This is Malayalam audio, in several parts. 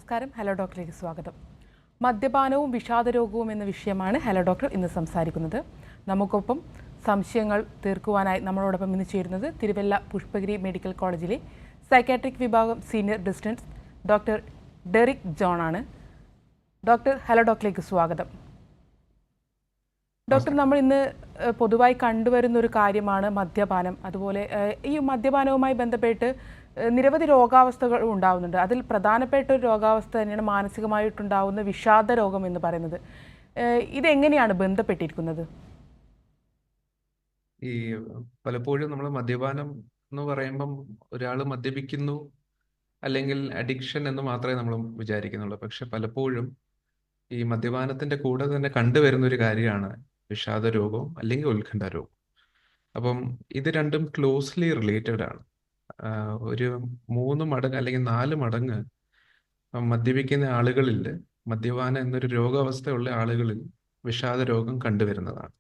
നമസ്കാരം. ഹലോ ഡോക്ടറിലേക്ക് സ്വാഗതം. മദ്യപാനവും വിഷാദരോഗവും എന്ന വിഷയമാണ് ഹലോ ഡോക്ടർ ഇന്ന് സംസാരിക്കുന്നത്. നമുക്കൊപ്പം സംശയങ്ങൾ തീർക്കുവാനായി നമ്മളോടൊപ്പം ഇന്ന് ചേരുന്നത് തിരുവല്ല പുഷ്പഗിരി മെഡിക്കൽ കോളേജിലെ സൈക്കാട്രിക് വിഭാഗം senior resident doctor Derick John ആണ്. ഡോക്ടർ, ഹലോ ഡോക്ടറിലേക്ക് സ്വാഗതം. ഡോക്ടർ, നമ്മൾ ഇന്ന് പൊതുവായി കണ്ടുവരുന്ന ഒരു കാര്യമാണ് മദ്യപാനം. അതുപോലെ ഈ മദ്യപാനവുമായി ബന്ധപ്പെട്ട് നിരവധി രോഗാവസ്ഥകൾ ഉണ്ടാവുന്നുണ്ട്. അതിൽ പ്രധാനപ്പെട്ട ഒരു രോഗാവസ്ഥ തന്നെയാണ് മാനസികമായിട്ടുണ്ടാവുന്ന വിഷാദ രോഗം എന്ന് പറയുന്നത്. ഇതെങ്ങനെയാണ് ബന്ധപ്പെട്ടിരിക്കുന്നത്? ഈ പലപ്പോഴും നമ്മൾ മദ്യപാനം എന്ന് പറയുമ്പം ഒരാൾ മദ്യപിക്കുന്നു അല്ലെങ്കിൽ അഡിക്ഷൻ എന്ന് മാത്രമേ നമ്മൾ വിചാരിക്കുന്നുള്ളൂ. പക്ഷെ പലപ്പോഴും ഈ മദ്യപാനത്തിന്റെ കൂടെ തന്നെ കണ്ടുവരുന്ന ഒരു കാര്യമാണ് വിഷാദ രോഗവും അല്ലെങ്കിൽ ഉത്കണ്ഠ രോഗം. അപ്പം ഇത് രണ്ടും ക്ലോസ്ലി റിലേറ്റഡ് ആണ്. ഒരു 3 മടങ്ങ് അല്ലെങ്കിൽ 4 മടങ്ങ് മദ്യപിക്കുന്ന ആളുകളിൽ, മദ്യപാനം എന്നൊരു രോഗാവസ്ഥയുള്ള ആളുകളിൽ വിഷാദ രോഗം കണ്ടുവരുന്നതാണ്.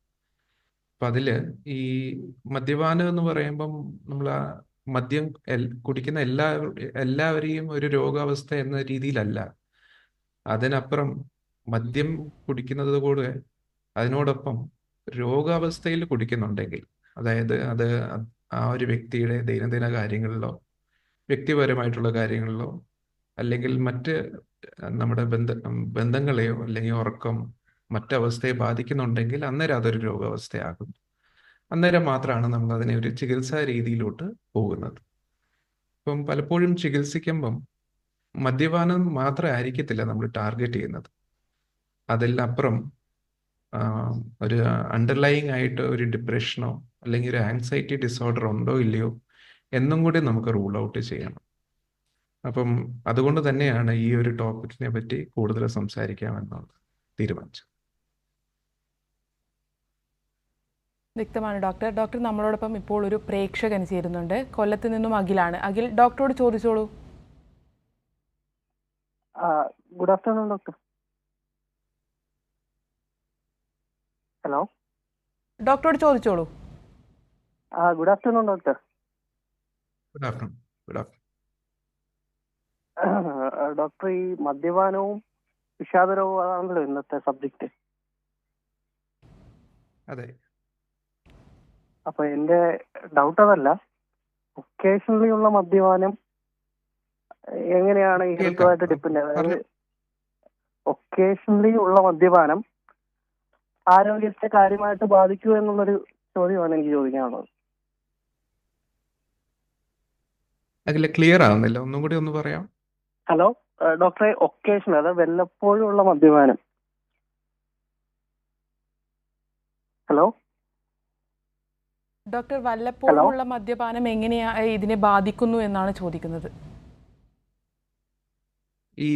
അപ്പം അതില് ഈ മദ്യപാനം എന്ന് പറയുമ്പം നമ്മൾ ആ മദ്യം കുടിക്കുന്ന എല്ലാവരെയും ഒരു രോഗാവസ്ഥ എന്ന രീതിയിലല്ല. അതിനപ്പുറം മദ്യം കുടിക്കുന്നത് കൂടെ അതിനോടൊപ്പം രോഗാവസ്ഥയിൽ കുടിക്കുന്നുണ്ടെങ്കിൽ, അതായത് അത് ആ ഒരു വ്യക്തിയുടെ ദൈനംദിന കാര്യങ്ങളിലോ വ്യക്തിപരമായിട്ടുള്ള കാര്യങ്ങളിലോ അല്ലെങ്കിൽ മറ്റ് നമ്മുടെ ബന്ധങ്ങളെയോ അല്ലെങ്കിൽ ഉറക്കം മറ്റവസ്ഥയെ ബാധിക്കുന്നുണ്ടെങ്കിൽ അന്നേരം അതൊരു രോഗാവസ്ഥയാകും. അന്നേരം മാത്രമാണ് നമ്മൾ അതിനെ ഒരു ചികിത്സാ രീതിയിലോട്ട് പോകുന്നത്. ഇപ്പം പലപ്പോഴും ചികിത്സിക്കുമ്പം മദ്യപാനം മാത്രമേ ആയിരിക്കത്തില്ല നമ്മൾ ടാർഗറ്റ് ചെയ്യുന്നത്. അതിലപ്പുറം ഒരു അണ്ടർലൈങ് ആയിട്ട് ഒരു ഡിപ്രഷനോ അല്ലെങ്കിൽ ഒരു ആങ്സൈറ്റി ഡിസോർഡർ ഉണ്ടോ ഇല്ലയോ എന്നും കൂടി നമുക്ക് റൂൾ ഔട്ട് ചെയ്യണം. അപ്പം അതുകൊണ്ട് തന്നെയാണ് ഈ ഒരു ടോപ്പിക്കിനെ പറ്റി കൂടുതൽ സംസാരിക്കാമെന്നുള്ളത് തീരുമാനിച്ചത്. വ്യക്തമാണ് ഡോക്ടർ. ഡോക്ടർ, നമ്മളോടൊപ്പം ഇപ്പോൾ ഒരു പ്രേക്ഷകൻ ചേരുന്നുണ്ട്. കൊല്ലത്ത് നിന്നും അഖിലാണ്. അഖിൽ, ഡോക്ടറോട് ചോദിച്ചോളൂ. Good afternoon doctor. ഹലോ, ഡോക്ടറോട് ചോദിച്ചോളൂ. Good afternoon doctor. Good afternoon. Doctor, ഈ മദ്യപാനവും വിഷാദരോഗവും ആണല്ലോ ഇന്നത്തെ സബ്ജക്റ്റ്. അതെ. അപ്പൊ എന്റെ ഡൗട്ട് അതല്ല, ഒക്കേഷണലി ഉള്ള മദ്യപാനം എങ്ങനെയാണ് ഈ ഹെൽത്തുമായിട്ട് ഡിപ്പെൻഡ്? അതായത് ഒക്കേഷണലി ഉള്ള മദ്യപാനം ആരോഗ്യത്തെ കാര്യമായിട്ട് ബാധിക്കൂ എന്നുള്ളൊരു ചോദ്യമാണ് എനിക്ക് ചോദിക്കാനുള്ളത്. അതിൽ ക്ലിയർ ആവുന്നില്ല, ഒന്നും കൂടി ഒന്ന് പറയാം. ഹലോ ഡോക്ടറെ, ഒക്കേഷൻ, അതായത് വല്ലപ്പോഴും ഉള്ള മദ്യപാനം. ഹലോ ഡോക്ടർ, വല്ലപ്പോഴും ഉള്ള മദ്യപാനം എങ്ങനെയാ ഇതിനെ ബാധിക്കുന്നു എന്നാണ് ചോദിക്കുന്നത്. ഈ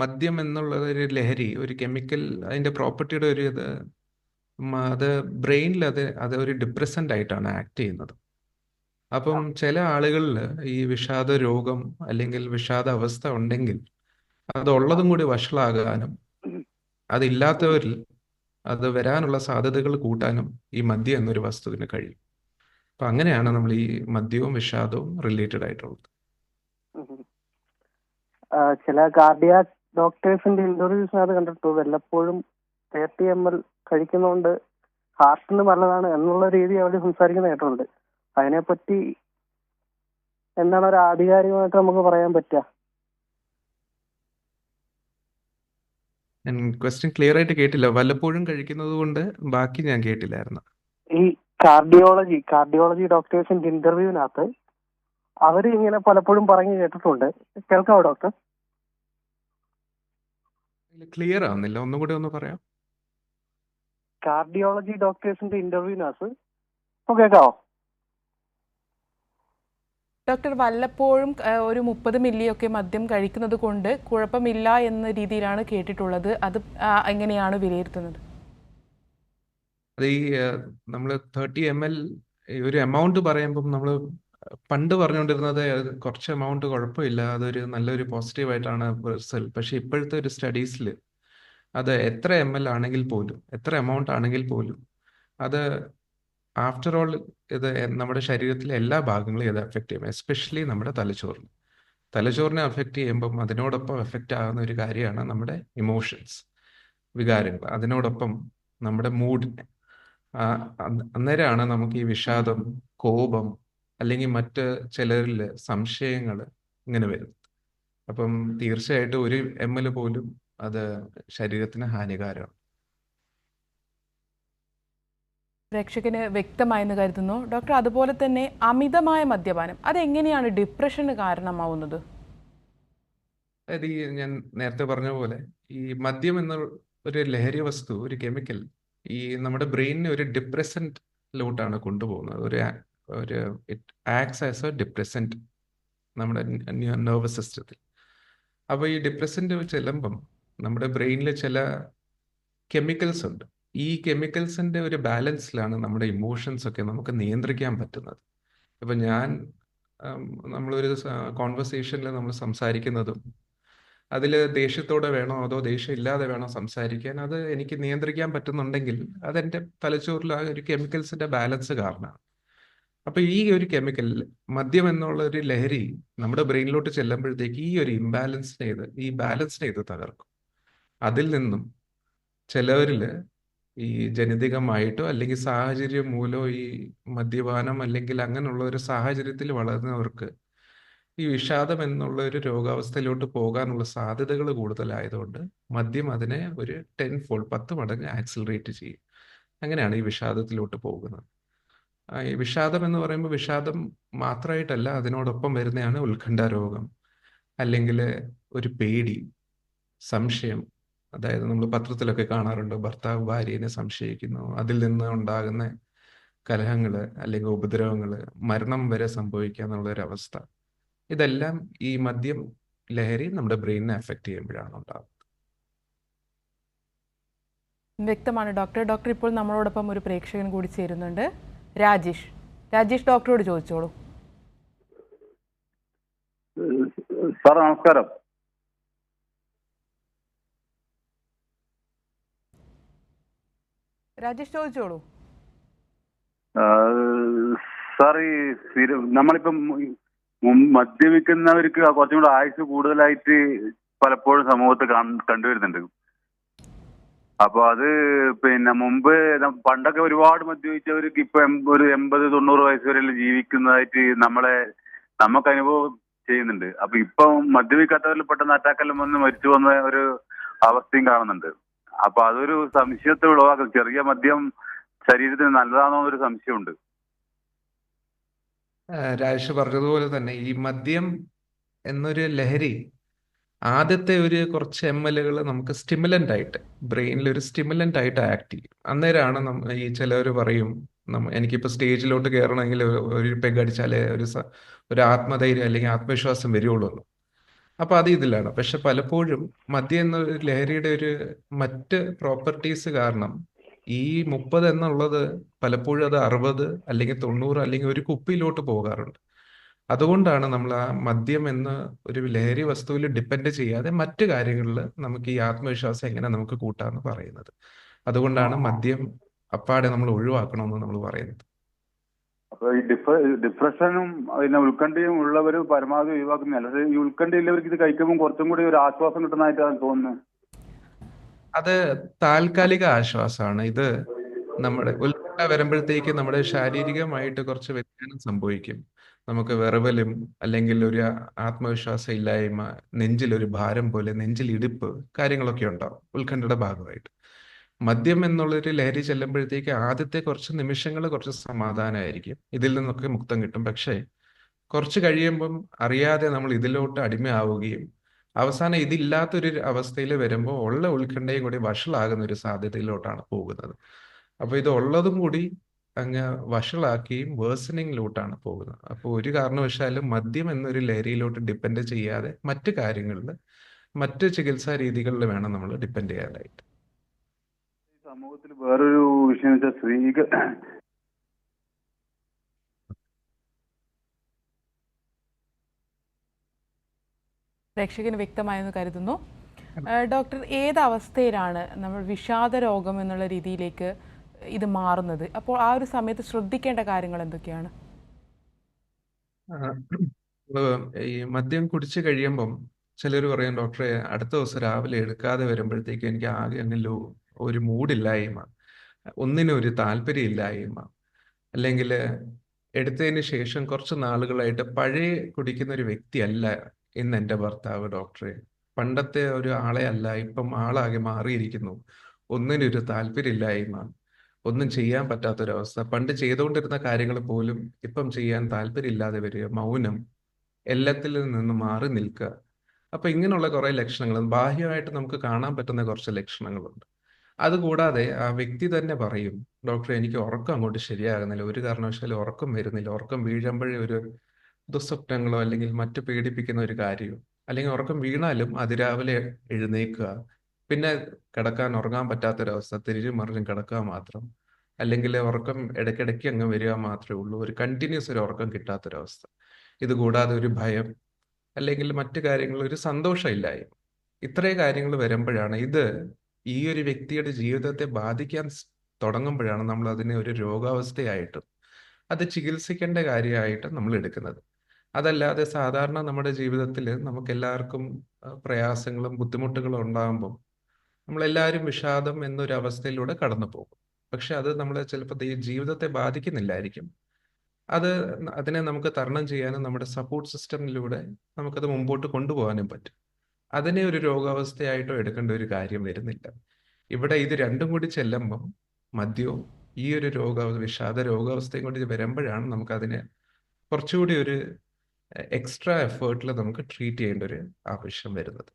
മദ്യം എന്നുള്ളത് ഒരു ലഹരി, ഒരു കെമിക്കൽ, അതിന്റെ പ്രോപ്പർട്ടിയുടെ ഒരു അത് ബ്രെയിനിൽ അത് ഒരു ഡിപ്രസന്റ് ആയിട്ടാണ് ആക്ട് ചെയ്യുന്നത്. അപ്പം ചില ആളുകളിൽ ഈ വിഷാദ രോഗം അല്ലെങ്കിൽ വിഷാദ അവസ്ഥ ഉണ്ടെങ്കിൽ അത് ഉള്ളതും കൂടി വഷളാകാനും അതില്ലാത്തവരിൽ അത് വരാനുള്ള സാധ്യതകൾ കൂട്ടാനും ഈ മദ്യം എന്നൊരു വസ്തുവിന് കഴിയും. അപ്പൊ അങ്ങനെയാണ് നമ്മൾ ഈ മദ്യവും വിഷാദവും റിലേറ്റഡ് ആയിട്ടുള്ളത്. ചില കാർഡിയാക് ഡോക്ടേഴ്സിന്റെ ഇന്റർവ്യൂസിനകത്ത് കണ്ടിട്ടു വല്ലപ്പോഴും 30 ml കഴിക്കുന്നതുകൊണ്ട് ഹാർട്ടിന് നല്ലതാണ് എന്നുള്ള രീതി അവർ സംസാരിക്കുന്ന കേട്ടിട്ടുണ്ട്. അതിനെപ്പറ്റി എന്താണ് ഒരു ആധികാരികമായിട്ട് നമുക്ക് പറയാൻ പറ്റുക? ഞാൻ ക്വസ്റ്റ്യൻ ക്ലിയർ ആയിട്ട് കേട്ടില്ല. വല്ലപ്പോഴും കഴിക്കുന്നത് കൊണ്ട് ബാക്കി ഞാൻ കേട്ടില്ലായിരുന്നു. ഈ കാർഡിയോളജി ഡോക്ടേഴ്സിന്റെ ഇന്റർവ്യൂവിനകത്ത് അവര് ഇങ്ങനെ പലപ്പോഴും പറഞ്ഞു കേട്ടിട്ടുണ്ട്. കേൾക്കാവോ ഡോക്ടർ? ക്ലിയർ ആവുന്നില്ല, ഒന്നും കൂടി ഒന്ന് പറയാം. കാർഡിയോളജി ഡോക്ടേഴ്സിന്റെ ഇന്റർവ്യൂവിനകത്ത് കേൾക്കാവോ ഡോക്ടർ? വല്ലപ്പോഴും ഒരു 30 മില്ലിയൊക്കെ മദ്യം കഴിക്കുന്നത് കൊണ്ട് കുഴപ്പമില്ല എന്ന രീതിയിലാണ് കേട്ടിട്ടുള്ളത്. അത് എങ്ങനെയാണ് വിലയിരുത്തുന്നത്? അത് ഈ നമ്മൾ 30 ml ഒരു എമൗണ്ട് പറയുമ്പം നമ്മൾ പണ്ട് പറഞ്ഞുകൊണ്ടിരുന്നത് കുറച്ച് എമൗണ്ട് കുഴപ്പമില്ല, അതൊരു നല്ലൊരു പോസിറ്റീവായിട്ടാണ് റിസൾട്ട്. പക്ഷെ ഇപ്പോഴത്തെ ഒരു സ്റ്റഡീസിൽ അത് എത്ര ml ആണെങ്കിൽ പോലും, എത്ര എമൗണ്ട് ആണെങ്കിൽ പോലും അത് ആഫ്റ്റർ ഓൾ ഇത് നമ്മുടെ ശരീരത്തിലെ എല്ലാ ഭാഗങ്ങളെയും ഇത് എഫക്റ്റ് ചെയ്യും, എസ്പെഷ്യലി നമ്മുടെ തലച്ചോറിൽ. തലച്ചോറിനെ അഫക്റ്റ് ചെയ്യുമ്പം അതിനോടൊപ്പം എഫക്റ്റ് ആകുന്ന ഒരു കാര്യമാണ് നമ്മുടെ ഇമോഷൻസ്, വികാരങ്ങൾ. അതിനോടൊപ്പം നമ്മുടെ മൂഡിനെ. അന്നേരമാണ് നമുക്ക് ഈ വിഷാദം, കോപം അല്ലെങ്കിൽ മറ്റ് ചിലരിൽ സംശയങ്ങൾ ഇങ്ങനെ വരുന്നത്. അപ്പം തീർച്ചയായിട്ടും 1 ml പോലും അത് ശരീരത്തിന് ഹാനികാരമാണ്. പ്രേക്ഷകന് വ്യക്തമായെന്ന് കരുതുന്നു. ഡോക്ടർ, അതുപോലെ തന്നെ അമിതമായ മദ്യപാനം അതെങ്ങനെയാണ് ഡിപ്രഷന് കാരണമാവുന്നത്? അതായത് ഞാൻ നേരത്തെ പറഞ്ഞ പോലെ ഈ മദ്യം എന്ന ഒരു ലഹരി വസ്തു, ഒരു കെമിക്കൽ, ഈ നമ്മുടെ ബ്രെയിനിനെ ഒരു ഡിപ്രസൻറ്റിലോട്ടാണ് കൊണ്ടുപോകുന്നത്. ഒരു it acts as A depressant നമ്മുടെ നെർവസ് സിസ്റ്റത്തിൽ. അപ്പോൾ ഈ ഡിപ്രസൻറ്റ് ചെല്ലുമ്പം നമ്മുടെ ബ്രെയിനിൽ ചില കെമിക്കൽസ് ഉണ്ട്. ഈ കെമിക്കൽസിൻ്റെ ഒരു ബാലൻസിലാണ് നമ്മുടെ ഇമോഷൻസ് ഒക്കെ നമുക്ക് നിയന്ത്രിക്കാൻ പറ്റുന്നത്. ഇപ്പം നമ്മളൊരു കോൺവെർസേഷനിൽ നമ്മൾ സംസാരിക്കുന്നതും അതിൽ ദേഷ്യത്തോടെ വേണോ അതോ ദേഷ്യം ഇല്ലാതെ വേണോ സംസാരിക്കാൻ, അത് എനിക്ക് നിയന്ത്രിക്കാൻ പറ്റുന്നുണ്ടെങ്കിൽ അതെൻ്റെ തലച്ചോറിൽ ആ ഒരു കെമിക്കൽസിൻ്റെ ബാലൻസ് കാരണമാണ്. അപ്പോൾ ഈ ഒരു കെമിക്കൽ, മദ്യം എന്നുള്ള ഒരു ലഹരി നമ്മുടെ ബ്രെയിനിലോട്ട് ചെല്ലുമ്പോഴത്തേക്ക് ഈ ബാലൻസിനെ ഇത് തകർക്കും. അതിൽ നിന്നും ചിലവരിൽ ഈ ജനിതകമായിട്ടോ അല്ലെങ്കിൽ സാഹചര്യം മൂലമോ ഈ മദ്യപാനം അല്ലെങ്കിൽ അങ്ങനെയുള്ള ഒരു സാഹചര്യത്തിൽ വളർന്നവർക്ക് ഈ വിഷാദം എന്നുള്ള ഒരു രോഗാവസ്ഥയിലോട്ട് പോകാനുള്ള സാധ്യതകൾ കൂടുതലായതുകൊണ്ട് മദ്യം അതിനെ ഒരു 10 മടങ്ങ് ആക്സിലറേറ്റ് ചെയ്യും. അങ്ങനെയാണ് ഈ വിഷാദത്തിലോട്ട് പോകുന്നത്. ഈ വിഷാദം എന്ന് പറയുമ്പോൾ വിഷാദം മാത്രമായിട്ടല്ല, അതിനോടൊപ്പം വരുന്നതാണ് ഉത്കണ്ഠ രോഗം, അല്ലെങ്കിൽ ഒരു പേടി, സംശയം. അതായത് നമ്മൾ പത്രത്തിലൊക്കെ കാണാറുണ്ട്, ഭർത്താവ് ഭാര്യയെ സംശയിക്കുന്നു, അതിൽ നിന്ന് ഉണ്ടാകുന്ന കലഹങ്ങൾ അല്ലെങ്കിൽ ഉപദ്രവങ്ങൾ, മരണം വരെ സംഭവിക്കുക എന്നുള്ളൊരവസ്ഥ. ഇതെല്ലാം ഈ മദ്യം ലഹരി നമ്മുടെ ബ്രെയിനിനെ അഫക്റ്റ് ചെയ്യുമ്പോഴാണ് ഉണ്ടാകുന്നത്. വ്യക്തമാണ് ഡോക്ടർ. ഡോക്ടർ, ഇപ്പോൾ നമ്മളോടൊപ്പം ഒരു പ്രേക്ഷകൻ കൂടി ചേരുന്നുണ്ട്, രാജേഷ്. രാജേഷ് ഡോക്ടറോട് ചോദിച്ചോളൂ. സാർ നമസ്കാരം. രാജേഷ് ചോദിച്ചോളൂ. സാർ, ഈ നമ്മളിപ്പം മദ്യപിക്കുന്നവർക്ക് കുറച്ചും കൂടെ ആയുസ് കൂടുതലായിട്ട് പലപ്പോഴും സമൂഹത്തിൽ കണ്ടുവരുന്നുണ്ട്. അപ്പൊ അത് മുമ്പ് പണ്ടൊക്കെ ഒരുപാട് മദ്യപിച്ചവർക്ക് ഇപ്പൊ ഒരു 80-90 വയസ്സ് വരെ ജീവിക്കുന്നതായിട്ട് നമുക്ക് അനുഭവം ചെയ്യുന്നുണ്ട്. അപ്പൊ ഇപ്പൊ മദ്യപിക്കാത്തവരിൽ പെട്ടെന്ന് അറ്റാക്കെല്ലാം വന്ന് മരിച്ചു വന്ന ഒരു അവസ്ഥയും കാണുന്നുണ്ട്. അപ്പൊ അതൊരു സംശയത്തെ ഉളവാക്കും. ചെറിയ മദ്യം ശരീരത്തിന് നല്ലതാണോ എന്നൊരു സംശയമുണ്ട്. രാജേഷ് പറഞ്ഞതുപോലെ തന്നെ ഈ മദ്യം എന്നൊരു ലഹരി ആദ്യത്തെ ഒരു കുറച്ച് ml നമുക്ക് സ്റ്റിമുലൻ്റ് ആയിട്ട്, ബ്രെയിനിൽ ഒരു സ്റ്റിമുലൻ്റ് ആയിട്ട് ആക്ട് ചെയ്യും. അന്നേരമാണ് ഈ ചിലവർ പറയും, എനിക്കിപ്പോൾ സ്റ്റേജിലോട്ട് കയറണമെങ്കിൽ ഒരു പെഗ് അടിച്ചാലേ ഒരു ആത്മധൈര്യം അല്ലെങ്കിൽ ആത്മവിശ്വാസം വരുള്ളൂ. അപ്പോൾ അത് ഇതിലാണ്. പക്ഷെ പലപ്പോഴും മദ്യം എന്നൊരു ലഹരിയുടെ ഒരു മറ്റ് പ്രോപ്പർട്ടീസ് കാരണം ഈ 30 എന്നുള്ളത് പലപ്പോഴും അത് 60 അല്ലെങ്കിൽ 90 അല്ലെങ്കിൽ ഒരു കുപ്പിയിലോട്ട് പോകാറുണ്ട്. അതുകൊണ്ടാണ് നമ്മൾ ആ മദ്യം എന്ന ഒരു ലഹരി വസ്തുവിൽ ഡിപ്പെൻഡ് ചെയ്യാതെ മറ്റു കാര്യങ്ങളിൽ നമുക്ക് ഈ ആത്മവിശ്വാസം എങ്ങനെ നമുക്ക് കൂട്ടാമെന്ന് പറയുന്നത്. അതുകൊണ്ടാണ് മദ്യം അപ്പാടെ നമ്മൾ ഒഴിവാക്കണമെന്ന് നമ്മൾ പറയുന്നത്. അപ്പൊ ഈ ഡിപ്രഷനും ഉത്കണ്ഠയും ഉള്ളവർ പരമാവധി ഒഴിവാക്കുന്നില്ല. അത് ഈ ഉത്കണ്ഠയുള്ളവർക്ക് ഇത് കഴിക്കുമ്പോൾ കുറച്ചും കൂടി ഒരു ആശ്വാസം കിട്ടുന്നതായിട്ടാണ് തോന്നുന്നത്. അത് താൽക്കാലിക ആശ്വാസമാണ്. ഇത് നമ്മുടെ ഉത്കണ്ഠ വരുമ്പോഴത്തേക്ക് നമ്മുടെ ശാരീരികമായിട്ട് കുറച്ച് വ്യതിയാനം സംഭവിക്കും. നമുക്ക് വിറവലും അല്ലെങ്കിൽ ഒരു ആത്മവിശ്വാസം ഇല്ലായ്മ, നെഞ്ചിലൊരു ഭാരം പോലെ, നെഞ്ചിൽ ഇടിപ്പ്, കാര്യങ്ങളൊക്കെ ഉണ്ടാവും ഉത്കണ്ഠയുടെ ഭാഗമായിട്ട്. മദ്യം എന്നുള്ളൊരു ലഹരി ചെല്ലുമ്പോഴത്തേക്ക് ആദ്യത്തെ കുറച്ച് നിമിഷങ്ങൾ കുറച്ച് സമാധാനമായിരിക്കും, ഇതിൽ നിന്നൊക്കെ മുക്തം കിട്ടും. പക്ഷേ കുറച്ച് കഴിയുമ്പം അറിയാതെ നമ്മൾ ഇതിലോട്ട് അടിമയാവുകയും അവസാനം ഇതില്ലാത്തൊരു അവസ്ഥയിൽ വരുമ്പോൾ ഉള്ള ഉത്കണ്ഠയും കൂടി വഷളാകുന്ന ഒരു സാധ്യതയിലോട്ടാണ് പോകുന്നത്. അപ്പോൾ ഇത് ഉള്ളതും കൂടി അങ്ങ് വഷളാക്കിയും വേഴ്സണിങ്ങിലോട്ടാണ് പോകുന്നത്. അപ്പോൾ ഒരു കാരണവശാലും മദ്യം എന്നൊരു ലഹരിയിലോട്ട് ഡിപ്പെൻഡ് ചെയ്യാതെ മറ്റു കാര്യങ്ങളിൽ, മറ്റ് ചികിത്സാ രീതികളിൽ വേണം നമ്മൾ ഡിപ്പെൻഡ് ചെയ്യാനായിട്ട്. സമൂഹത്തിൽ വേറൊരു വിഷയം വെച്ചാൽ പ്രേക്ഷകന് വ്യക്തമായെന്ന് കരുതുന്നു. ഡോക്ടർ, ഏത് അവസ്ഥയിലാണ് നമ്മൾ വിഷാദ രോഗം എന്നുള്ള രീതിയിലേക്ക് ഇത് മാറുന്നത്? അപ്പോൾ ആ ഒരു സമയത്ത് ശ്രദ്ധിക്കേണ്ട കാര്യങ്ങൾ എന്തൊക്കെയാണ്? ഈ മദ്യം കുടിച്ച് കഴിയുമ്പം ചിലർ പറയും ഡോക്ടറെ അടുത്ത ദിവസം രാവിലെ എടുക്കാതെ വരുമ്പോഴത്തേക്ക് എനിക്ക് ആകെ അങ്ങ് ഒരു മൂഡില്ലായ്മ, ഒന്നിനും ഒരു താല്പര്യമില്ലായ്മ, അല്ലെങ്കിൽ എടുത്തതിന് ശേഷം കുറച്ച് നാളുകളായിട്ട് പഴയ കുടിക്കുന്ന ഒരു വ്യക്തിയല്ല ഇന്ന് എൻ്റെ ഭർത്താവ് ഡോക്ടറെ, പണ്ടത്തെ ഒരു ആളെ അല്ല, ഇപ്പം ആളാകെ മാറിയിരിക്കുന്നു, ഒന്നിനും ഒരു താല്പര്യമില്ലായ്മ, ഒന്നും ചെയ്യാൻ പറ്റാത്തൊരവസ്ഥ, പണ്ട് ചെയ്തുകൊണ്ടിരുന്ന കാര്യങ്ങൾ പോലും ഇപ്പം ചെയ്യാൻ താല്പര്യമില്ലാതെ വരിക, മൗനം, എല്ലാത്തിൽ നിന്ന് മാറി നിൽക്കുക. അപ്പൊ ഇങ്ങനെയുള്ള കുറെ ലക്ഷണങ്ങൾ ബാഹ്യമായിട്ട് നമുക്ക് കാണാൻ പറ്റുന്ന കുറച്ച് ലക്ഷണങ്ങളുണ്ട്. അതുകൂടാതെ ആ വ്യക്തി തന്നെ പറയും ഡോക്ടറെ എനിക്ക് ഉറക്കം അങ്ങോട്ട് ശരിയാകുന്നില്ല, ഒരു കാരണവശാലും ഉറക്കം വരുന്നില്ല, ഉറക്കം വീഴുമ്പോഴേ ഒരു ദുസ്വപ്നങ്ങളോ അല്ലെങ്കിൽ മറ്റു പേടിപ്പിക്കുന്ന ഒരു കാര്യമോ, അല്ലെങ്കിൽ ഉറക്കം വീണാലും അതിരാവിലെ എഴുന്നേൽക്കുക, പിന്നെ കിടക്കാൻ ഉറങ്ങാൻ പറ്റാത്തൊരവസ്ഥ, തിരിഞ്ഞും മറിഞ്ഞും കിടക്കുക മാത്രം, അല്ലെങ്കിൽ ഉറക്കം ഇടയ്ക്കിടയ്ക്ക് അങ്ങ് വരിക മാത്രമേ ഉള്ളൂ, ഒരു കണ്ടിന്യൂസ് ഒരു ഉറക്കം കിട്ടാത്തൊരവസ്ഥ. ഇത് കൂടാതെ ഒരു ഭയം അല്ലെങ്കിൽ മറ്റു കാര്യങ്ങൾ, ഒരു സന്തോഷമില്ലായ്മ, ഇത്രയും കാര്യങ്ങൾ വരുമ്പോഴാണ് ഈ ഒരു വ്യക്തിയുടെ ജീവിതത്തെ ബാധിക്കാൻ തുടങ്ങുമ്പോഴാണ് നമ്മൾ അതിനെ ഒരു രോഗാവസ്ഥയായിട്ടും അത് ചികിത്സിക്കേണ്ട കാര്യമായിട്ട് നമ്മൾ എടുക്കുന്നത്. അതല്ലാതെ സാധാരണ നമ്മുടെ ജീവിതത്തിൽ നമുക്ക് എല്ലാവർക്കും പ്രയാസങ്ങളും ബുദ്ധിമുട്ടുകളും ഉണ്ടാകുമ്പോൾ നമ്മളെല്ലാവരും വിഷാദം എന്നൊരു അവസ്ഥയിലൂടെ കടന്നു പോകും. പക്ഷെ അത് നമ്മളെ ചിലപ്പോൾ ജീവിതത്തെ ബാധിക്കുന്നില്ലായിരിക്കും. അതിനെ നമുക്ക് തരണം ചെയ്യാനും നമ്മുടെ സപ്പോർട്ട് സിസ്റ്റമിലൂടെ നമുക്കത് മുമ്പോട്ട് കൊണ്ടുപോകാനും പറ്റും. അതിനെ ഒരു രോഗാവസ്ഥയായിട്ടോ എടുക്കേണ്ട ഒരു കാര്യം വരുന്നില്ല. ഇവിടെ ഇത് രണ്ടും കൂടി ചെല്ലുമ്പം മദ്യവും ഈ ഒരു വിഷാദ രോഗാവസ്ഥയും കൂടി വരുമ്പോഴാണ് നമുക്കതിനെ കുറച്ചുകൂടി ഒരു എക്സ്ട്രാ എഫേർട്ടിൽ നമുക്ക് ട്രീറ്റ് ചെയ്യേണ്ട ഒരു ആവശ്യം വരുന്നത്.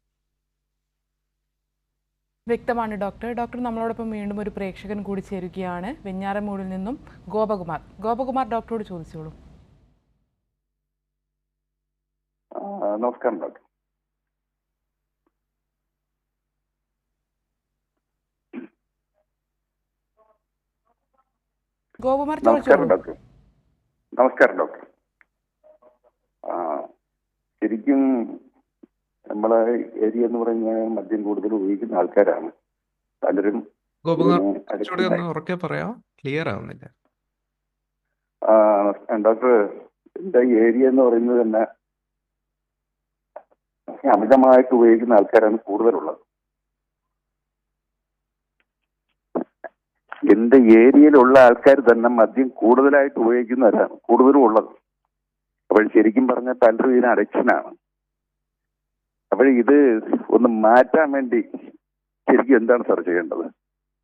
വ്യക്തമാണ് ഡോക്ടർ. ഡോക്ടർ നമ്മളോടൊപ്പം വീണ്ടും ഒരു പ്രേക്ഷകൻ കൂടി ചേരുകയാണ്. വെഞ്ഞാറമൂടിൽ നിന്നും ഗോപകുമാർ. ഗോപകുമാർ ഡോക്ടറോട് ചോദിച്ചോളൂ. നമസ്കാരം ഡോക്ടർ. ഗോപകുമാർ നമസ്കാരം ഡോക്ടർ. നമസ്കാരം ഡോക്ടർ. ശരിക്കും നമ്മളെ ഏരിയ എന്ന് പറഞ്ഞാൽ മദ്യം കൂടുതൽ ഉപയോഗിക്കുന്ന ആൾക്കാരാണ് പലരും. ഉറക്കെ പറയാം, ക്ലിയർ ആവുന്നില്ല. ഡോക്ടർ, എന്റെ ഏരിയ എന്ന് പറയുന്നത് തന്നെ അമിതമായിട്ട് ഉപയോഗിക്കുന്ന ആൾക്കാരാണ് കൂടുതലുള്ളത്. എന്റെ ഏരിയയിലുള്ള ആൾക്കാർ തന്നെ മദ്യം കൂടുതലായിട്ട് ഉപയോഗിക്കുന്നവരാണ് കൂടുതലും ഉള്ളത്. അപ്പോൾ ശരിക്കും പറഞ്ഞാൽ പലരും ഇതിന് അഡിക്ഷനാണ്. അപ്പോൾ ഇത് ഒന്ന് മാറ്റാൻ വേണ്ടി ശരിക്കും എന്താണ് സാർ ചെയ്യേണ്ടത്?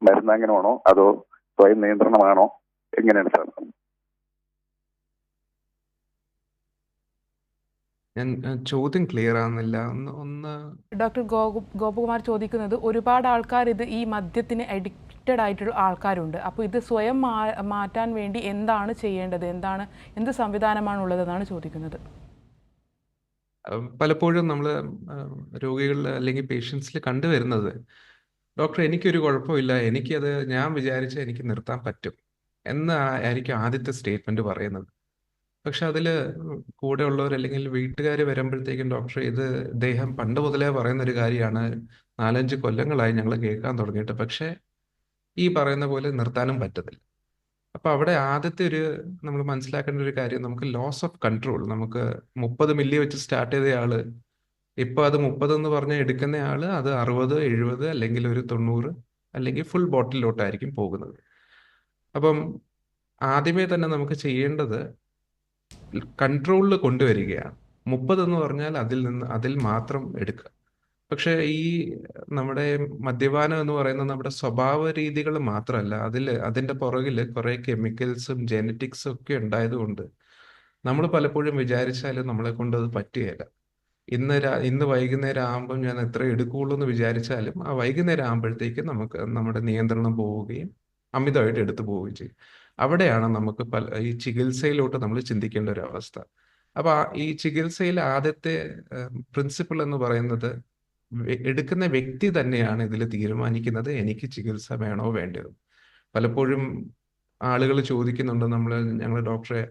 മരുന്ന് അങ്ങനെയാണോ അതോ സ്വയം നിയന്ത്രണമാണോ, എങ്ങനെയാണ് സാർ? ഞാൻ ചോദ്യം ക്ലിയർ ആവുന്നില്ല. ഒന്ന് ഡോക്ടർ ഗോപകുമാർ ചോദിക്കുന്നത്, ഒരുപാട് ആൾക്കാർ ഈ മദ്യത്തിന് അഡിക്റ്റഡ് ആയിട്ടുള്ള ആൾക്കാരുണ്ട്. അപ്പോൾ ഇത് സ്വയം മാറ്റാൻ വേണ്ടി എന്താണ് ചെയ്യേണ്ടത്, എന്ത് സംവിധാനമാണ് ഉള്ളതെന്നാണ് ചോദിക്കുന്നത്. പലപ്പോഴും നമ്മൾ രോഗികളിൽ അല്ലെങ്കിൽ പേഷ്യൻസിൽ കണ്ടുവരുന്നത്, ഡോക്ടർ എനിക്കൊരു കുഴപ്പമില്ല, എനിക്കത് ഞാൻ വിചാരിച്ച എനിക്ക് നിർത്താൻ പറ്റും ആയിരിക്കും ആദ്യത്തെ സ്റ്റേറ്റ്മെന്റ് പറയുന്നത്. പക്ഷെ അതിൽ കൂടെ ഉള്ളവർ അല്ലെങ്കിൽ വീട്ടുകാർ വരുമ്പോഴത്തേക്കും ഡോക്ടർ ഇദ്ദേഹം പണ്ട് മുതലേ പറയുന്ന ഒരു കാര്യമാണ്, 4-5 കൊല്ലങ്ങളായി ഞങ്ങൾ കേൾക്കാൻ തുടങ്ങിയിട്ട്, പക്ഷേ ഈ പറയുന്ന പോലെ നിർത്താനും പറ്റത്തില്ല. അപ്പൊ അവിടെ ആദ്യത്തെ നമ്മൾ മനസ്സിലാക്കേണ്ട ഒരു കാര്യം, നമുക്ക് ലോസ് ഓഫ് കൺട്രോൾ. നമുക്ക് 30 മില്ലി വെച്ച് സ്റ്റാർട്ട് ചെയ്ത ആള് ഇപ്പൊ അത് 30 എന്ന് പറഞ്ഞാൽ എടുക്കുന്ന ആള് അത് 60, 70 അല്ലെങ്കിൽ ഒരു 90 അല്ലെങ്കിൽ ഫുൾ ബോട്ടിലോട്ടായിരിക്കും പോകുന്നത്. അപ്പം ആദ്യമേ തന്നെ നമുക്ക് ചെയ്യേണ്ടത് കൺട്രോളിൽ കൊണ്ടുവരികയാണ്. 30 എന്ന് പറഞ്ഞാൽ അതിൽ മാത്രം എടുക്കുക. പക്ഷെ നമ്മുടെ മദ്യപാനം എന്ന് പറയുന്നത് നമ്മുടെ സ്വഭാവ രീതികൾ മാത്രമല്ല, അതിന്റെ പുറകിൽ കുറെ കെമിക്കൽസും ജെനറ്റിക്സും ഒക്കെ ഉണ്ടായതുകൊണ്ട് നമ്മൾ പലപ്പോഴും വിചാരിച്ചാലും നമ്മളെ കൊണ്ട് അത് പറ്റുകയില്ല. ഇന്ന് വൈകുന്നേരം ആകുമ്പോൾ ഞാൻ എത്ര എടുക്കുകയുള്ളൂ എന്ന് വിചാരിച്ചാലും ആ വൈകുന്നേരം ആകുമ്പോഴത്തേക്ക് നമുക്ക് നമ്മുടെ നിയന്ത്രണം പോവുകയും അമിതമായിട്ട് എടുത്തു പോവുകയും ചെയ്യും. അവിടെയാണ് നമുക്ക് ഈ ചികിത്സയിലോട്ട് നമ്മൾ ചിന്തിക്കേണ്ട ഒരു അവസ്ഥ. അപ്പൊ ഈ ചികിത്സയിൽ ആദ്യത്തെ പ്രിൻസിപ്പിൾ എന്ന് പറയുന്നത്, എടുക്കുന്ന വ്യക്തി തന്നെയാണ് ഇതിൽ തീരുമാനിക്കുന്നത് എനിക്ക് ചികിത്സ വേണോ വേണ്ടയോ. പലപ്പോഴും ആളുകൾ ചോദിക്കുന്നുണ്ട്, ഞങ്ങൾ ഡോക്ടറെ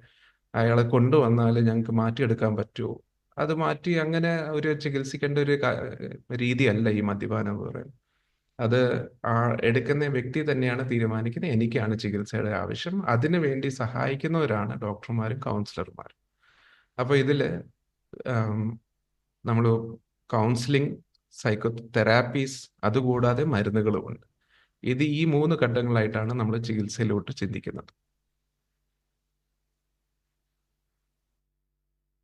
അയാളെ കൊണ്ടുവന്നാൽ ഞങ്ങൾക്ക് മാറ്റിയെടുക്കാൻ പറ്റുമോ? അത് മാറ്റി അങ്ങനെ ഒരു ചികിത്സിക്കേണ്ട ഒരു രീതിയല്ല ഈ മദ്യപാനം എന്ന് പറയുന്നത്. അത് എടുക്കുന്ന വ്യക്തി തന്നെയാണ് തീരുമാനിക്കുന്നത് എനിക്കാണ് ചികിത്സയുടെ ആവശ്യം. അതിനു വേണ്ടി സഹായിക്കുന്നവരാണ് ഡോക്ടർമാരും കൗൺസിലർമാരും. അപ്പൊ ഇതില് നമ്മൾ കൗൺസിലിംഗ്, സൈക്കോ തെറാപ്പീസ്, അതുകൂടാതെ മരുന്നുകളുമുണ്ട്. ഈ 3 ഘട്ടങ്ങളായിട്ടാണ് നമ്മൾ ചികിത്സയിലോട്ട് ചിന്തിക്കുന്നത്.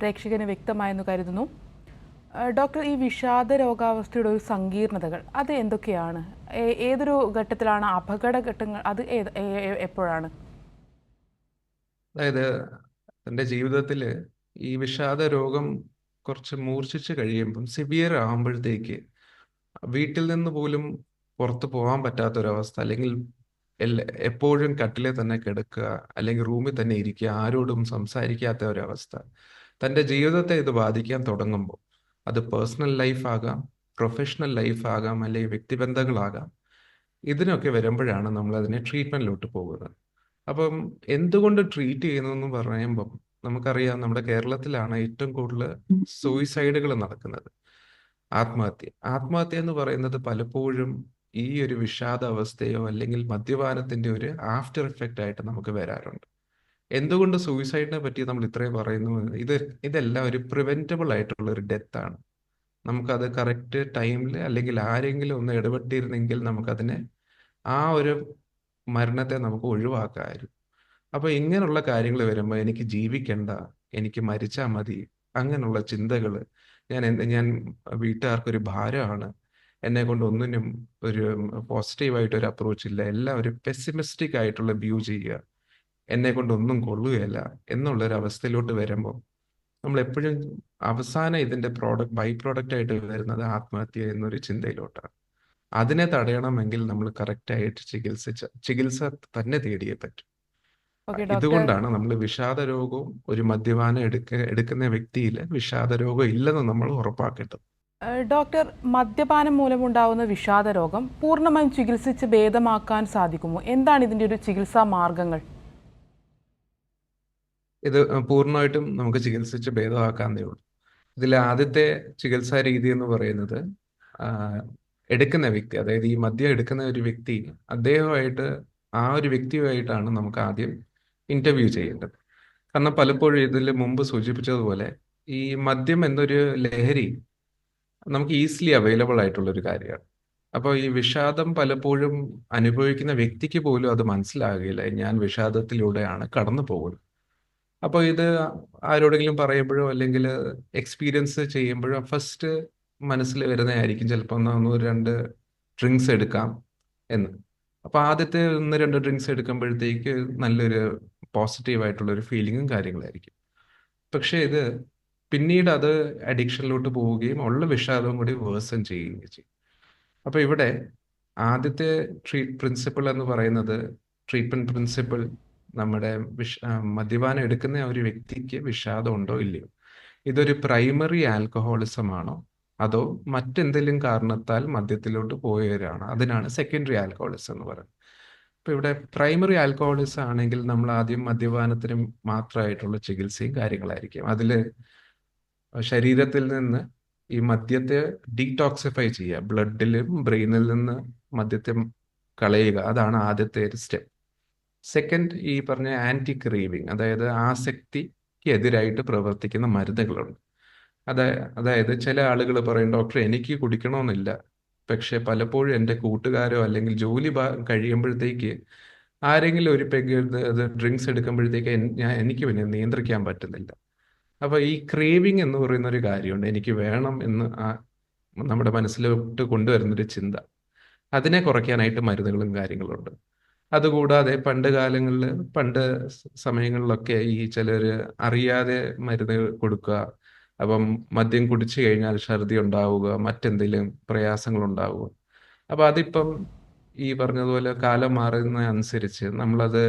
പ്രേക്ഷകന് വ്യക്തമായെന്ന് കരുതുന്നു. ഡോക്ടർ, ഈ വിഷാദ രോഗാവസ്ഥയുടെ ഒരു സങ്കീർണതകൾ അത് എന്തൊക്കെയാണ്? ഏതൊരു ഘട്ടത്തിലാണ് അപകട ഘട്ടങ്ങൾ? അത് എപ്പോഴാണ്? അതായത് എൻ്റെ ജീവിതത്തിൽ ഈ വിഷാദ രോഗം കുറച്ച് മൂർച്ഛിച്ച് കഴിയുമ്പം, സിവിയർ ആകുമ്പോഴത്തേക്ക് വീട്ടിൽ നിന്ന് പോലും പുറത്ത് പോകാൻ പറ്റാത്തൊരവസ്ഥ, അല്ലെങ്കിൽ എപ്പോഴും കട്ടിലെ തന്നെ കിടക്കുക, അല്ലെങ്കിൽ റൂമിൽ തന്നെ ഇരിക്കുക, ആരോടും സംസാരിക്കാത്ത ഒരവസ്ഥ, തൻ്റെ ജീവിതത്തെ ഇത് ബാധിക്കാൻ തുടങ്ങുമ്പോൾ, അത് പേഴ്സണൽ ലൈഫ് ആകാം, പ്രൊഫഷണൽ ലൈഫ് ആകാം, അല്ലെങ്കിൽ വ്യക്തിബന്ധങ്ങളാകാം, ഇതിനൊക്കെ വരുമ്പോഴാണ് നമ്മൾ അതിനെ ട്രീറ്റ്മെന്റിലോട്ട് പോകുന്നത്. അപ്പം എന്തുകൊണ്ട് ട്രീറ്റ് ചെയ്യുന്നു എന്ന് പറയുമ്പം, നമുക്കറിയാം നമ്മുടെ കേരളത്തിലാണ് ഏറ്റവും കൂടുതൽ സൂയിസൈഡുകൾ നടക്കുന്നത്. ആത്മഹത്യ എന്ന് പറയുന്നത് പലപ്പോഴും ഈ ഒരു വിഷാദ അവസ്ഥയോ അല്ലെങ്കിൽ മദ്യപാനത്തിന്റെ ഒരു ആഫ്റ്റർ എഫക്റ്റ് ആയിട്ട് നമുക്ക് വരാറുണ്ട്. എന്തുകൊണ്ട് സൂയിസൈഡിനെ പറ്റി നമ്മൾ ഇത്രയും പറയുന്നു? ഇതെല്ലാം ഒരു പ്രിവെന്റബിൾ ആയിട്ടുള്ള ഒരു ഡെത്ത് ആണ്. നമുക്കത് കറക്റ്റ് ടൈമിൽ, അല്ലെങ്കിൽ ആരെങ്കിലും ഒന്ന് ഇടപെട്ടിരുന്നെങ്കിൽ നമുക്കതിനെ, ആ ഒരു മരണത്തെ നമുക്ക് ഒഴിവാക്കാമായിരുന്നു. അപ്പൊ ഇങ്ങനെയുള്ള കാര്യങ്ങൾ വരുമ്പോൾ എനിക്ക് ജീവിക്കണ്ട, എനിക്ക് മരിച്ചാൽ മതി, അങ്ങനെയുള്ള ചിന്തകൾ, ഞാൻ വീട്ടുകാർക്കൊരു ഭാരമാണ്, എന്നെ കൊണ്ട് ഒന്നിനും ഒരു പോസിറ്റീവായിട്ടൊരു അപ്രോച്ച് ഇല്ല, എല്ലാം ഒരു പെസിമിസ്റ്റിക് ആയിട്ടുള്ള വ്യൂ ചെയ്യുക, എന്നെ കൊണ്ട് ഒന്നും കൊള്ളുകയല്ല എന്നുള്ളൊരു അവസ്ഥയിലോട്ട് വരുമ്പോൾ നമ്മൾ എപ്പോഴും അവസാനം ഇതിന്റെ ബൈ പ്രോഡക്റ്റ് ആയിട്ട് വരുന്നത് ആത്മഹത്യ എന്നൊരു ചിന്തയിലോട്ടാണ്. അതിനെ തടയണമെങ്കിൽ നമ്മൾ കറക്റ്റായിട്ട് ചികിത്സ തന്നെ തേടിയേ പറ്റും. Okay doctor. ഇതുകൊണ്ടാണ് നമ്മൾ വിഷാദ രോഗവും ഒരു മദ്യപാനം എടുക്കുന്ന വ്യക്തിയിൽ വിഷാദ രോഗം ഇല്ലെന്ന് നമ്മൾ ഉറപ്പാക്കേണ്ടത്. ഡോക്ടർ, മദ്യപാനം മൂലമുണ്ടാവുന്ന വിഷാദ രോഗം പൂർണ്ണമായും ചികിത്സിച്ച് ഭേദമാക്കാൻ സാധിക്കുമോ? എന്താണ് ഇതിന്റെ ഒരു ചികിത്സാ മാർഗങ്ങൾ? ഇത് പൂർണ്ണമായിട്ടും നമുക്ക് ചികിത്സിച്ച് ഭേദമാക്കാന്നേ ഉള്ളൂ. ഇതിൽ ആദ്യത്തെ ചികിത്സാ രീതി എന്ന് പറയുന്നത്, എടുക്കുന്ന വ്യക്തി, അതായത് ഈ മദ്യം എടുക്കുന്ന ഒരു വ്യക്തി, ആ ഒരു വ്യക്തിയുമായിട്ടാണ് നമുക്ക് ആദ്യം ഇന്റർവ്യൂ ചെയ്യേണ്ടത്. കാരണം പലപ്പോഴും ഇതിൽ മുമ്പ് സൂചിപ്പിച്ചതുപോലെ ഈ മദ്യം എന്നൊരു ലഹരി നമുക്ക് ഈസിലി അവൈലബിൾ ആയിട്ടുള്ള ഒരു കാര്യമാണ്. അപ്പോൾ ഈ വിഷാദം പലപ്പോഴും അനുഭവിക്കുന്ന വ്യക്തിക്ക് പോലും അത് മനസ്സിലാകില്ല, ഞാൻ വിഷാദത്തിലൂടെയാണ് കടന്നു പോകുന്നത്. അപ്പോൾ ഇത് ആരോടെങ്കിലും പറയുമ്പോഴോ അല്ലെങ്കിൽ എക്സ്പീരിയൻസ് ചെയ്യുമ്പോഴോ ഫസ്റ്റ് മനസ്സിൽ വരുന്നതായിരിക്കും ചിലപ്പോൾ 1-2 ഡ്രിങ്ക്സ് എടുക്കാം എന്ന്. അപ്പോൾ ആദ്യത്തെ 1-2 ഡ്രിങ്ക്സ് എടുക്കുമ്പോഴത്തേക്ക് നല്ലൊരു പോസിറ്റീവായിട്ടുള്ളൊരു ഫീലിങ്ങും കാര്യങ്ങളായിരിക്കും. പക്ഷേ ഇത് പിന്നീട് അത് അഡിക്ഷനിലോട്ട് പോവുകയും ഉള്ള വിഷാദവും കൂടി വേഴ്സൺ ചെയ്യുകയും ചെയ്യും. അപ്പോൾ ഇവിടെ ആദ്യത്തെ പ്രിൻസിപ്പിൾ എന്ന് പറയുന്നത്, ട്രീറ്റ്മെന്റ് പ്രിൻസിപ്പിൾ, നമ്മുടെ മദ്യപാനം എടുക്കുന്ന ഒരു വ്യക്തിക്ക് വിഷാദം ഉണ്ടോ ഇല്ലയോ, ഇതൊരു പ്രൈമറി ആൽക്കഹോളിസം ആണോ അതോ മറ്റെന്തെങ്കിലും കാരണത്താൽ മദ്യത്തിലോട്ട് പോയവരാണ്, അതിനാണ് സെക്കൻഡറി ആൽക്കഹോളിസം എന്ന് പറയുന്നത്. അപ്പോൾ ഇവിടെ പ്രൈമറി ആൽക്കഹോളിസം ആണെങ്കിൽ നമ്മൾ ആദ്യം മദ്യപാനത്തിന് മാത്രമായിട്ടുള്ള ചികിത്സയും കാര്യങ്ങളായിരിക്കും. അതിൽ ശരീരത്തിൽ നിന്ന് ഈ മദ്യത്തെ ഡീടോക്സിഫൈ ചെയ്യുക, ബ്ലഡിലും ബ്രെയിനിൽ നിന്ന് മദ്യത്തെ കളയുക, അതാണ് ആദ്യത്തെ ഒരു സ്റ്റെപ്പ്. സെക്കൻഡ്, ഈ പറഞ്ഞ ആന്റി ക്രീവിങ്, അതായത് ആസക്തിക്ക് എതിരായിട്ട് പ്രവർത്തിക്കുന്ന മരുന്നുകളുണ്ട്. അതായത് ചില ആളുകൾ പറയും, ഡോക്ടർ എനിക്ക് കുടിക്കണമെന്നില്ല, പക്ഷെ പലപ്പോഴും എൻ്റെ കൂട്ടുകാരോ അല്ലെങ്കിൽ ജോലി കഴിയുമ്പോഴത്തേക്ക് ആരെങ്കിലും ഒരു പെഗ് ഡ്രിങ്ക്സ് എടുക്കുമ്പോഴത്തേക്ക് എനിക്ക് പിന്നെ നിയന്ത്രിക്കാൻ പറ്റുന്നില്ല. അപ്പോൾ ഈ ക്രേവിങ് എന്ന് പറയുന്ന ഒരു കാര്യമുണ്ട്, എനിക്ക് വേണം എന്ന് നമ്മുടെ മനസ്സിലോട്ട് കൊണ്ടുവരുന്നൊരു ചിന്ത, അതിനെ കുറയ്ക്കാനായിട്ട് മരുന്നുകളും കാര്യങ്ങളുണ്ട്. അതുകൂടാതെ പണ്ട് സമയങ്ങളിലൊക്കെ ഈ ചിലർ അറിയാതെ മരുന്ന് കൊടുക്കുക, അപ്പം മദ്യം കുടിച്ചു കഴിഞ്ഞാൽ ഛർദി ഉണ്ടാവുക, മറ്റെന്തെങ്കിലും പ്രയാസങ്ങൾ ഉണ്ടാവുക. അപ്പം അതിപ്പം ഈ പറഞ്ഞതുപോലെ കാലം മാറുന്ന അനുസരിച്ച് നമ്മളത്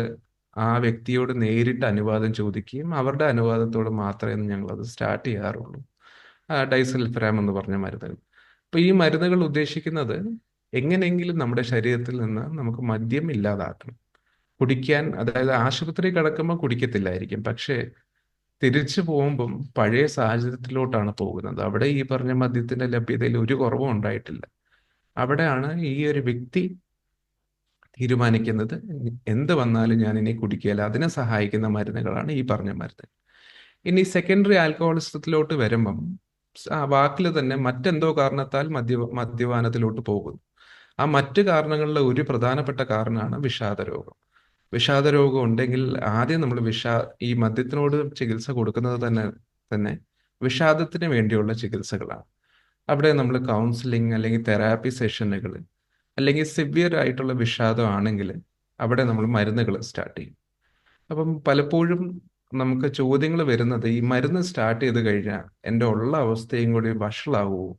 ആ വ്യക്തിയോട് നേരിട്ട് അനുവാദം ചോദിക്കുകയും അവരുടെ അനുവാദത്തോട് മാത്രമേ ഞങ്ങളത് സ്റ്റാർട്ട് ചെയ്യാറുള്ളൂ. ഡൈസൾഫിറാം എന്ന് പറഞ്ഞ മരുന്നുകൾ. അപ്പോൾ ഈ മരുന്നുകൾ ഉദ്ദേശിക്കുന്നത് എങ്ങനെയെങ്കിലും നമ്മുടെ ശരീരത്തിൽ നിന്ന് നമുക്ക് മദ്യം ഇല്ലാതാക്കണം. കുടിക്കാൻ, അതായത് ആശുപത്രി കിടക്കുമ്പോൾ കുടിക്കത്തില്ലായിരിക്കും, പക്ഷേ തിരിച്ചു പോകുമ്പം പഴയ സാഹചര്യത്തിലോട്ടാണ് പോകുന്നത്. അവിടെ ഈ പറഞ്ഞ മദ്യത്തിന്റെ ലഭ്യതയിൽ ഒരു കുറവും ഉണ്ടായിട്ടില്ല. അവിടെയാണ് ഈ ഒരു വ്യക്തി തീരുമാനിക്കുന്നത്, എന്ത് വന്നാലും ഞാൻ ഇനി കുടിക്കുകയില്ല. അതിനെ സഹായിക്കുന്ന മരുന്നുകളാണ് ഈ പറഞ്ഞ മരുന്ന്. ഇനി സെക്കൻഡറി ആൽക്കഹോളിസത്തിലോട്ട് വരുമ്പം ആ വാക്കിൽ തന്നെ മറ്റെന്തോ കാരണത്താൽ മദ്യപാനത്തിലോട്ട് പോകുന്നു. ആ മറ്റു കാരണങ്ങളിലെ ഒരു പ്രധാനപ്പെട്ട കാരണമാണ് വിഷാദരോഗം. വിഷാദരോഗം ഉണ്ടെങ്കിൽ ആദ്യം നമ്മൾ ഈ മദ്യത്തിനോട് ചികിത്സ കൊടുക്കുന്നത് തന്നെ വിഷാദത്തിന് വേണ്ടിയുള്ള ചികിത്സകളാണ്. അവിടെ നമ്മൾ കൗൺസിലിംഗ് അല്ലെങ്കിൽ തെറാപ്പി സെഷനുകൾ, അല്ലെങ്കിൽ സിവിയർ ആയിട്ടുള്ള വിഷാദം ആണെങ്കിൽ അവിടെ നമ്മൾ മരുന്നുകൾ സ്റ്റാർട്ട് ചെയ്യും. അപ്പം പലപ്പോഴും നമുക്ക് ചോദ്യങ്ങൾ വരുന്നത്, ഈ മരുന്ന് സ്റ്റാർട്ട് ചെയ്ത് കഴിഞ്ഞാൽ എൻ്റെ ഉള്ള അവസ്ഥയും കൂടി വഷളാവുമോ,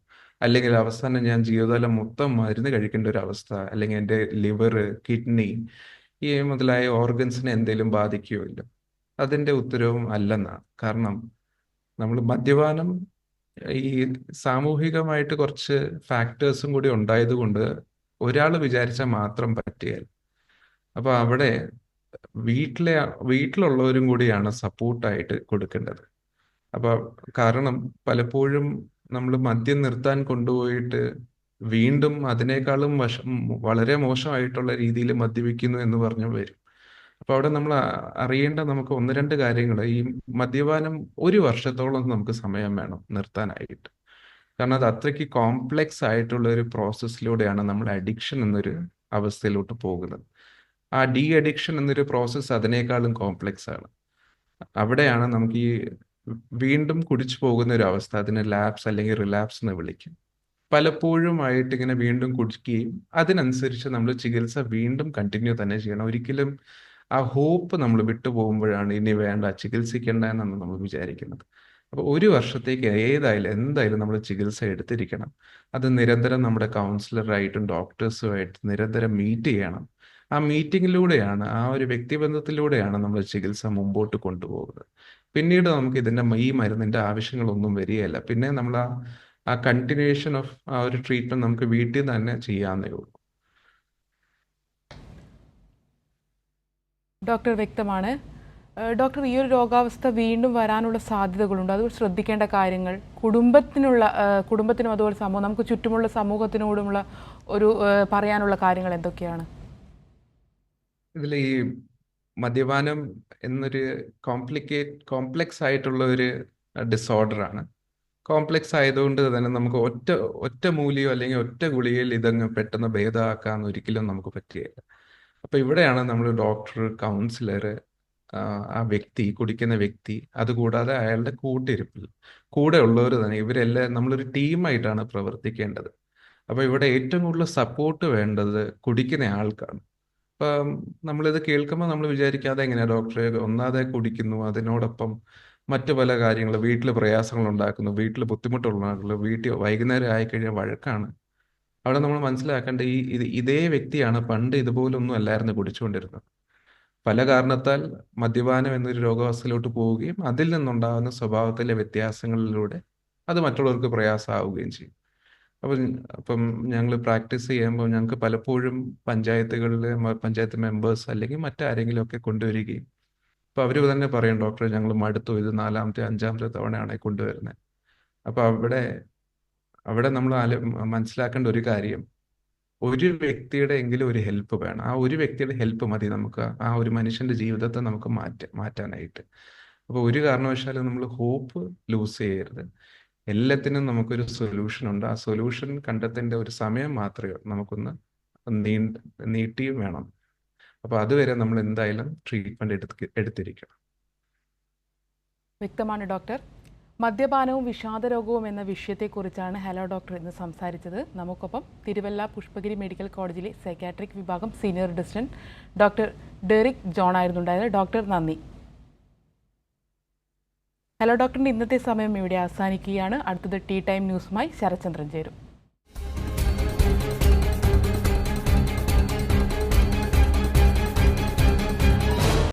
അല്ലെങ്കിൽ അവസാനം ഞാൻ ജീവിതകാലം മൊത്തം മരുന്ന് കഴിക്കേണ്ട ഒരു അവസ്ഥ, അല്ലെങ്കിൽ എൻ്റെ ലിവർ, കിഡ്നി ഈ മുതലായ ഓർഗൻസിനെ എന്തെങ്കിലും ബാധിക്കുകയോ ഇല്ല. അതിൻ്റെ ഉത്തരവും അല്ലെന്നാണ്. കാരണം നമ്മൾ മദ്യപാനം ഈ സാമൂഹികമായിട്ട് കുറച്ച് ഫാക്ടേഴ്സും കൂടി ഉണ്ടായതുകൊണ്ട് ഒരാൾ വിചാരിച്ചാൽ മാത്രം പറ്റിയാൽ. അപ്പോൾ അവിടെ വീട്ടിലുള്ളവരും കൂടിയാണ് സപ്പോർട്ടായിട്ട് കൊടുക്കേണ്ടത്. അപ്പോൾ കാരണം പലപ്പോഴും നമ്മൾ മദ്യം നിർത്താൻ കൊണ്ടുപോയിട്ട് വീണ്ടും അതിനേക്കാളും വളരെ മോശമായിട്ടുള്ള രീതിയിൽ മദ്യപിക്കുന്നു എന്ന് പറഞ്ഞു വരും. അപ്പോൾ അവിടെ നമ്മൾ അറിയേണ്ട നമുക്ക് 1-2 കാര്യങ്ങൾ. ഈ മദ്യപാനം 1 വർഷത്തോളം നമുക്ക് സമയം വേണം നിർത്താനായിട്ട്. കാരണം അത് അത്രയ്ക്ക് കോംപ്ലെക്സ് ആയിട്ടുള്ള ഒരു പ്രോസസ്സിലൂടെയാണ് നമ്മൾ അഡിക്ഷൻ എന്നൊരു അവസ്ഥയിലോട്ട് പോകുന്നത്. ആ ഡി അഡിക്ഷൻ എന്നൊരു പ്രോസസ്സ് അതിനേക്കാളും കോംപ്ലെക്സ് ആണ്. അവിടെയാണ് നമുക്ക് ഈ വീണ്ടും കുടിച്ചു പോകുന്ന ഒരു അവസ്ഥ, അതിനെ ലാപ്സ് അല്ലെങ്കിൽ റിലാപ്സ് എന്ന് വിളിക്കും. പലപ്പോഴും ആയിട്ട് ഇങ്ങനെ വീണ്ടും കുടിക്കുകയും അതിനനുസരിച്ച് നമ്മൾ ചികിത്സ വീണ്ടും കണ്ടിന്യൂ തന്നെ ചെയ്യണം. ഒരിക്കലും ആ ഹോപ്പ് നമ്മൾ വിട്ടുപോകുമ്പോഴാണ് ഇനി വേണ്ട, ചികിത്സിക്കേണ്ട എന്നാണ് നമ്മൾ വിചാരിക്കുന്നത്. അപ്പോൾ 1 വർഷത്തേക്ക് എന്തായാലും നമ്മൾ ചികിത്സ എടുത്തിരിക്കണം. അത് നിരന്തരം നമ്മുടെ കൗൺസിലറായിട്ടും ഡോക്ടേഴ്സുമായിട്ട് നിരന്തരം മീറ്റ് ചെയ്യണം. ആ മീറ്റിങ്ങിലൂടെയാണ്, ആ ഒരു വ്യക്തിബന്ധത്തിലൂടെയാണ് നമ്മൾ ചികിത്സ മുമ്പോട്ട് കൊണ്ടുപോകുന്നത്. പിന്നീട് നമുക്ക് ഈ മരുന്നിൻ്റെ ആവശ്യങ്ങളൊന്നും വരികയില്ല. പിന്നെ നമ്മൾ ആ കണ്ടിന്യൂവേഷൻ ഓഫ് ആ ഒരു ട്രീറ്റ്മെന്റ് നമുക്ക് വീട്ടിൽ തന്നെ ചെയ്യാവുന്നേ ഉള്ളൂ. ഡോക്ടർ, വ്യക്തമാണ്. ഡോക്ടർ, ഈ ഒരു രോഗാവസ്ഥ വീണ്ടും വരാനുള്ള സാധ്യതകളുണ്ട്. അതുകൊണ്ട് ശ്രദ്ധിക്കേണ്ട കാര്യങ്ങൾ, കുടുംബത്തിനും അതുപോലെ നമുക്ക് ചുറ്റുമുള്ള സമൂഹത്തിനോടുമുള്ള ഒരു പറയാനുള്ള കാര്യങ്ങൾ എന്തൊക്കെയാണ്? ഇതിൽ ഈ മദ്യപാനം എന്നൊരു കോംപ്ലെക്സ് ആയിട്ടുള്ള ഒരു ഡിസോർഡറാണ്. കോംപ്ലെക്സ് ആയതുകൊണ്ട് തന്നെ നമുക്ക് ഒറ്റ മൂലിയോ അല്ലെങ്കിൽ ഒറ്റ ഗുളികയിൽ ഇതങ്ങ് പെട്ടെന്ന് ഭേദമാക്കാന്ന് ഒരിക്കലും നമുക്ക് പറ്റുകയില്ല. അപ്പൊ ഇവിടെയാണ് നമ്മൾ ഡോക്ടർ, കൗൺസിലർ, ആ വ്യക്തി, കുടിക്കുന്ന വ്യക്തി, അതുകൂടാതെ അയാളുടെ കൂടെ ഉള്ളവർ തന്നെ, ഇവരെല്ലാം നമ്മളൊരു ടീമായിട്ടാണ് പ്രവർത്തിക്കേണ്ടത്. അപ്പൊ ഇവിടെ ഏറ്റവും കൂടുതൽ സപ്പോർട്ട് വേണ്ടത് കുടിക്കുന്ന ആൾക്കാണ്. ഇപ്പം നമ്മളിത് കേൾക്കുമ്പോൾ നമ്മൾ വിചാരിക്കാതെ എങ്ങനെയാ ഡോക്ടറെ, ഒന്നാതെ കുടിക്കുന്നു, അതിനോടൊപ്പം മറ്റു പല കാര്യങ്ങൾ, വീട്ടിൽ പ്രയാസങ്ങൾ ഉണ്ടാക്കുന്നു, വീട്ടിൽ ബുദ്ധിമുട്ടുണ്ടാക്കുന്നു, വീട്ടിൽ വൈകുന്നേരം ആയിക്കഴിഞ്ഞാൽ വഴക്കാണ്. അവിടെ നമ്മൾ മനസ്സിലാക്കേണ്ട ഇതേ വ്യക്തിയാണ് പണ്ട് ഇതുപോലൊന്നും അല്ലായിരുന്നു കുടിച്ചുകൊണ്ടിരുന്നത്. പല കാരണത്താൽ മദ്യപാനം എന്നൊരു രോഗാവസ്ഥയിലോട്ട് പോവുകയും അതിൽ നിന്നുണ്ടാകുന്ന സ്വഭാവത്തിലെ വ്യത്യാസങ്ങളിലൂടെ അത് മറ്റുള്ളവർക്ക് പ്രയാസമാവുകയും ചെയ്യും. അപ്പം ഞങ്ങൾ പ്രാക്ടീസ് ചെയ്യുമ്പോൾ ഞങ്ങൾക്ക് പലപ്പോഴും പഞ്ചായത്ത് മെമ്പേഴ്സ് അല്ലെങ്കിൽ മറ്റാരെങ്കിലും ഒക്കെ കൊണ്ടുവരികയും, അപ്പോൾ അവർ തന്നെ പറയും, ഡോക്ടറെ ഞങ്ങൾ മടുത്തു, ഇത് 4-ാമത്തെ 5-ാമത്തെ തവണയാണ് കൊണ്ടുവരുന്നത്. അപ്പോൾ അവിടെ നമ്മൾ മനസ്സിലാക്കേണ്ട ഒരു കാര്യം, ഒരു വ്യക്തിയുടെ എങ്കിലും ഒരു ഹെൽപ്പ് വേണം. ആ ഒരു വ്യക്തിയുടെ ഹെൽപ്പ് മതി നമുക്ക് ആ ഒരു മനുഷ്യന്റെ ജീവിതത്തെ നമുക്ക് മാറ്റാനായിട്ട്. അപ്പോൾ ഒരു കാരണവശാലും നമ്മൾ ഹോപ്പ് ലൂസ് ചെയ്യരുത്. എല്ലാത്തിനും നമുക്കൊരു സൊല്യൂഷൻ ഉണ്ട്. ആ സൊല്യൂഷൻ കണ്ടെത്തേണ്ട ഒരു സമയം മാത്രമേ നമുക്കൊന്ന് നീട്ടിയും വേണം. അപ്പോൾ അതുവരെ നമ്മൾ എന്തായാലും ട്രീറ്റ്മെന്റ് എടുത്തിരിക്കണം. വ്യക്തമാണ് ഡോക്ടർ. മദ്യപാനവും വിഷാദരോഗവും എന്ന വിഷയത്തെക്കുറിച്ചാണ് ഹലോ ഡോക്ടർ ഇന്ന് സംസാരിച്ചത്. നമുക്കൊപ്പം തിരുവല്ല പുഷ്പഗിരി മെഡിക്കൽ കോളേജിലെ സൈക്കാട്രിക് വിഭാഗം senior resident doctor Derick John ആയിരുന്നുണ്ടായത്. ഡോക്ടർ, നന്ദി. ഹലോ ഡോക്ടറിൻ്റെ ഇന്നത്തെ സമയം ഇവിടെ അവസാനിക്കുകയാണ്. അടുത്തത് ടീ ടൈം ന്യൂസുമായി ശരത്ചന്ദ്രൻ ചേരും.